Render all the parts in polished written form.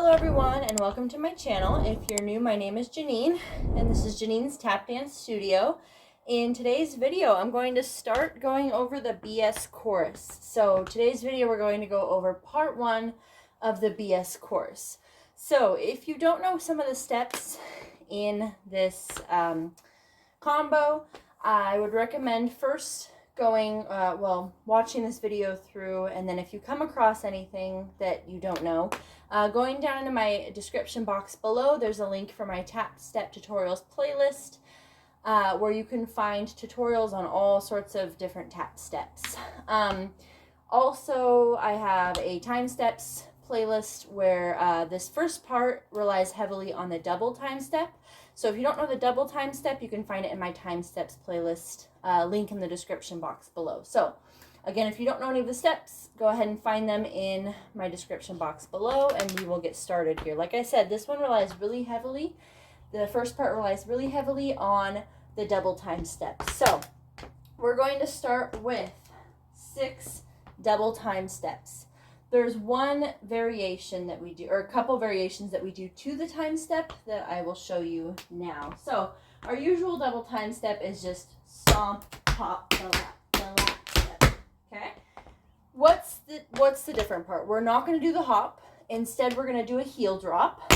Hello everyone and welcome to my channel. If you're new, my name is Janine and this is Janine's Tap Dance Studio. In today's video, I'm going to start going over the BS chorus. So today's video, we're going to go over part 1 of the BS chorus. So if you don't know some of the steps in this combo, I would recommend first going, watching this video through, and then if you come across anything that you don't know, going down into my description box below, there's a link for my Tap Step Tutorials playlist, where you can find tutorials on all sorts of different tap steps. Also, I have a time steps playlist where this first part relies heavily on the double time step. So if you don't know the double time step, you can find it in my time steps playlist, link in the description box below. So again, if you don't know any of the steps, go ahead and find them in my description box below and we will get started here. Like I said, this one relies really heavily, the first part relies really heavily on the double time steps. So we're going to start with 6 double time steps. There's one variation that we do, or a couple variations that we do to the time step that I will show you now. So our usual double time step is just stomp, hop, the lap step. Okay. What's the different part? We're not going to do the hop. Instead, we're going to do a heel drop.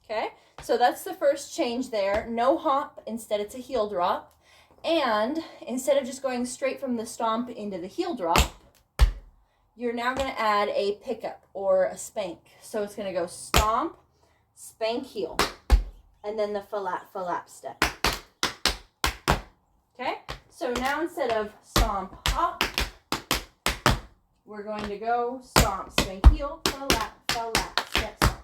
Okay. So that's the first change there. No hop. Instead, it's a heel drop. And instead of just going straight from the stomp into the heel drop, you're now going to add a pickup or a spank. So it's going to go stomp, spank, heel, and then the flap step. Okay? So now instead of stomp, hop, we're going to go stomp, spank, heel, flap, step, stomp.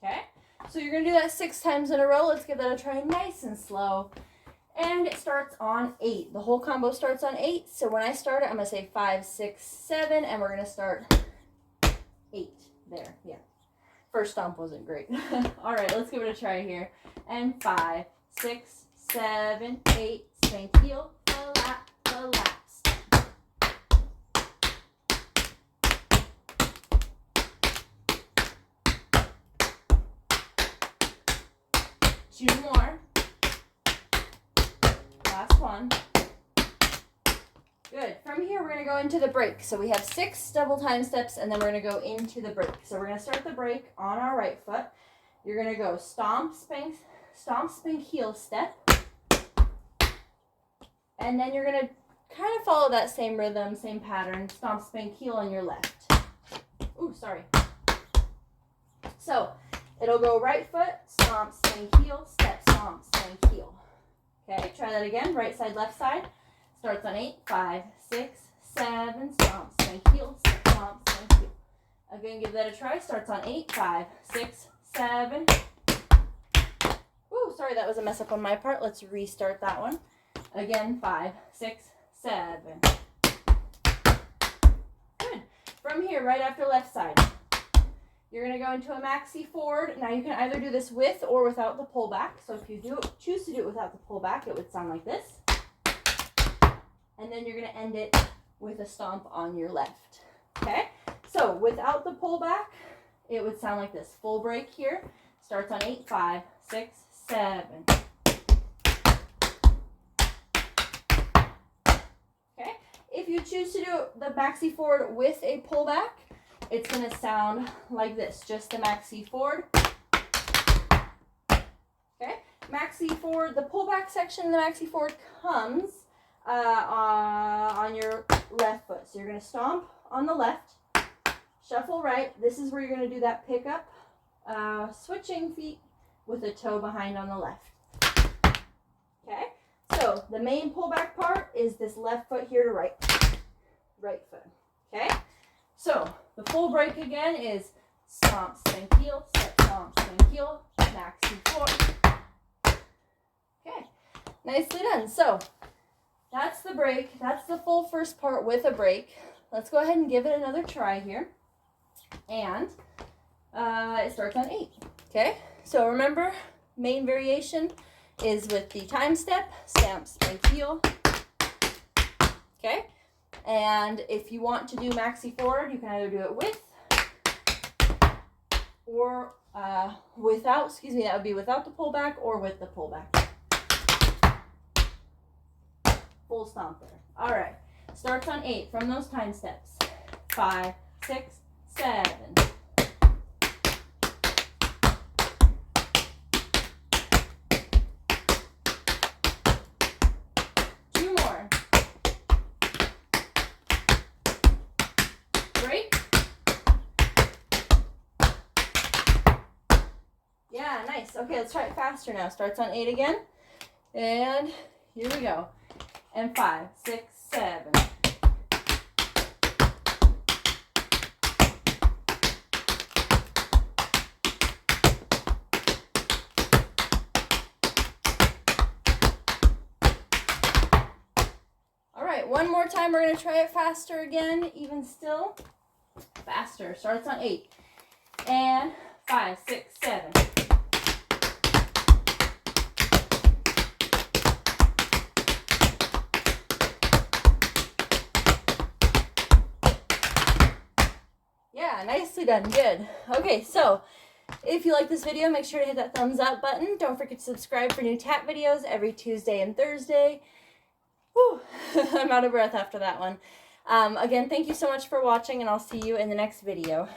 Okay? So you're going to do that 6 times in a row. Let's give that a try nice and slow. And it starts on 8. The whole combo starts on 8. So when I start it, I'm going to say 5, 6, 7, and we're going to start 8 there. Yeah. First stomp wasn't great. All right, let's give it a try here. And 5, 6, 7, 8, spank, heel, flap, step. 2 more. Last one. Good. From here, we're going to go into the break. So we have 6 double time steps, and then we're going to go into the break. So we're going to start the break on our right foot. You're going to go stomp, spank, heel step. And then you're going to kind of follow that same rhythm, same pattern, stomp, spank, heel on your left. Ooh, sorry. So it'll go right foot, stomp, spank, heel, step, stomp, spank, heel. Okay, try that again. Right side, left side. Starts on 8, 5, 6, 7, stomp, spank, heel, step, stomp, spank, heel. Again, give that a try. Starts on 8, 5, 6, 7. Ooh, sorry, that was a mess up on my part. Let's restart that one. Again, 5, 6, 7. Good. From here, right after left side, you're going to go into a maxi forward. Now you can either do this with or without the pullback. So if you choose to do it without the pullback, it would sound like this. And then you're going to end it with a stomp on your left. Okay? So without the pullback, it would sound like this. Full break here. Starts on 8, 5, 6, 7. Okay? If you choose to do the maxi forward with a pullback, it's going to sound like this, just the maxi forward. Okay, maxi forward, the pullback section of the maxi forward comes on your left foot. So you're going to stomp on the left, shuffle right. This is where you're going to do that pickup, switching feet with a toe behind on the left. Okay, so the main pullback part is this left foot here to right foot. Okay, so the full break again is stomp, spank, heel, step, stomp, spank, heel, maxi forward. Okay, nicely done. So that's the break. That's the full first part with a break. Let's go ahead and give it another try here. And it starts on 8. Okay, so remember, main variation is with the time step, stamp, spank, heel. Okay. And if you want to do maxi forward, you can either do it with or without, excuse me, that would be without the pullback or with the pullback. Full stomp there. All right. Starts on 8 from those time steps. 5, 6, 7. Two more. Break. Yeah, nice. Okay, let's try it faster now. Starts on 8 again. And here we go. And 5, 6, 7. All right, one more time. We're going to try it faster again, even still. Faster. Starts on 8. And 5, 6, 7. Yeah, nicely done. Good. Okay, so if you like this video, make sure to hit that thumbs up button. Don't forget to subscribe for new tap videos every Tuesday and Thursday. Whew, I'm out of breath after that one. Again, thank you so much for watching, and I'll see you in the next video.